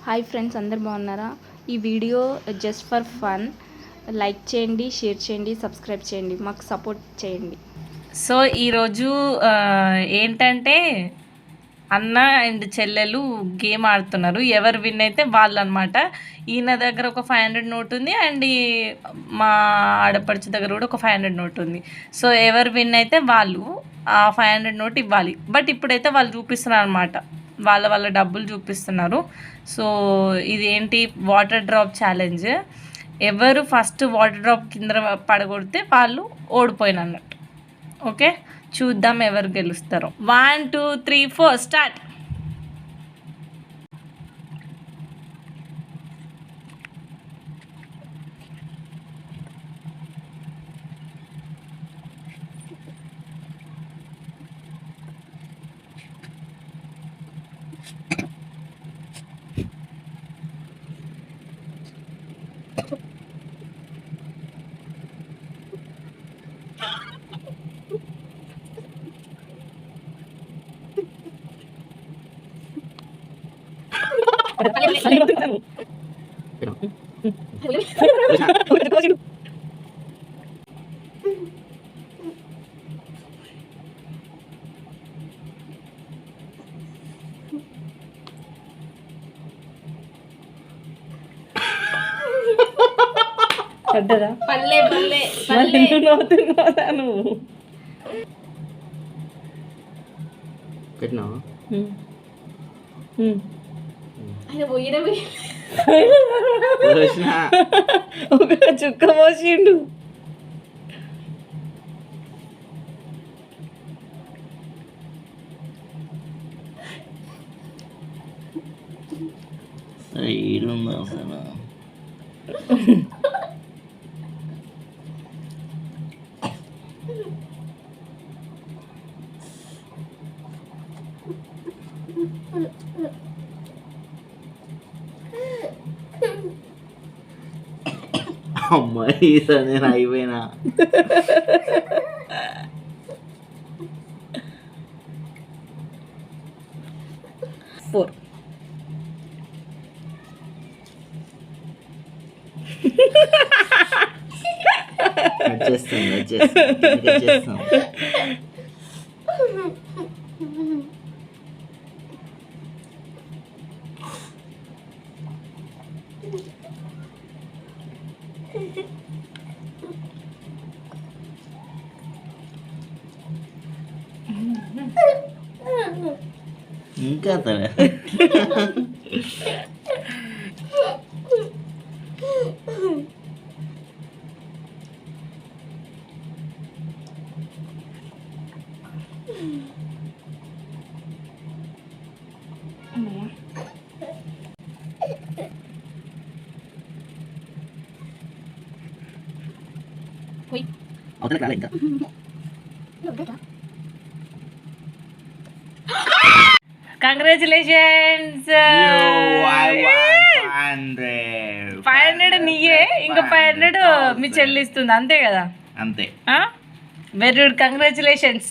Hi friends, అందరు బాగున్నారా? ఈ video just for fun. Like చేయండి, షేర్ చేయండి, సబ్స్క్రైబ్ చేయండి, మాకు సపోర్ట్ చేయండి. సో ఈరోజు ఏంటంటే అన్న అండ్ చెల్లెలు గేమ్ ఆడుతున్నారు. ఎవరు విన్ అయితే వాళ్ళు అనమాట. ఈయన దగ్గర ఒక 500 నోట్ ఉంది అండ్ మా ఆడపడుచు దగ్గర కూడా ఒక 500 నోట్ ఉంది. సో ఎవరు విన్ అయితే వాళ్ళు ఆ 500 నోట్ ఇవ్వాలి. బట్ ఇప్పుడైతే వాళ్ళు చూపిస్తున్నారు అనమాట, వాళ్ళ డబ్బులు చూపిస్తున్నారు. సో ఇది ఏంటి, వాటర్ డ్రాప్ ఛాలెంజ్. ఎవరు ఫస్ట్ వాటర్ డ్రాప్ కింద పడగొడితే వాళ్ళు ఓడిపోయిన అన్నట్టు. ఓకే, చూద్దాం ఎవరు గెలుస్తారో. 1 2 3 4 స్టార్ట్. పడ్డదా? పల్లె పల్లె నువ్వు పెట్టినావా? ఒక చుక్క పోసిండు. ఈడుందా అసలు? అమ్మాయి నేను అయిపోయినా. ఫోర్. వచ్చేస్తాం. ఇంకా అవతల ఇంకా కంగ్రాచులేషన్స్. 500 నీయే, ఇంకా 500 మీ చెల్లిస్తుంది, అంతే కదా? అంతే. Very good, congratulations.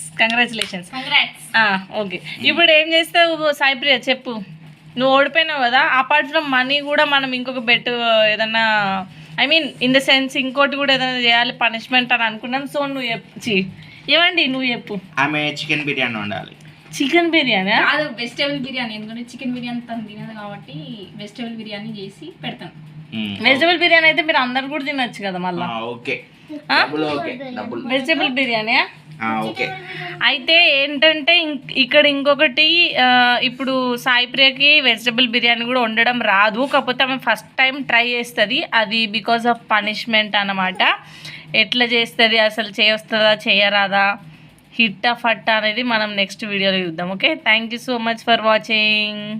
ఓకే, ఇప్పుడు ఏం చేస్తావు సాయిప్రియ, చెప్పు. నువ్వు ఓడిపోయినావు కదా, అపార్ట్ ఫ్రమ్ మనీ కూడా మనం ఇంకొక బెట్ ఏదన్నా, I mean in the sense ఇంకోటి కూడా ఏదైనా చేయాలి పనిష్మెంట్ అని అనుకున్నాం. సో నువ్వు నువ్వు చెప్పు. ఆమె చికెన్ బిర్యానీ వండాలి. చికెన్ బిర్యానీ కాదు, వెజిటేబుల్ బిర్యానీ. ఎందుకంటే చికెన్ బిర్యానీ తను తినదు కాబట్టి వెజిటేబుల్ బిర్యానీ చేసి పెడతాను. వెజిటేబుల్ బిర్యానీ అయితే మీరు అందరు కూడా తినొచ్చు కదా మళ్ళీ. వెజిటేబుల్ బిర్యానీ అయితే ఏంటంటే ఇక్కడ ఇంకొకటి, ఇప్పుడు సాయిప్రియకి వెజిటబుల్ బిర్యానీ కూడా వండడం రాదు, కాకపోతే ఆమె ఫస్ట్ టైం ట్రై చేస్తుంది. అది బికాస్ ఆఫ్ పనిష్మెంట్ అన్నమాట. ఎట్లా చేస్తుంది, అసలు చేయొస్తుందా చేయరాదా, హిట్టా ఫట్టా అనేది మనం నెక్స్ట్ వీడియోలో చూద్దాం. Okay, thank you so much for watching.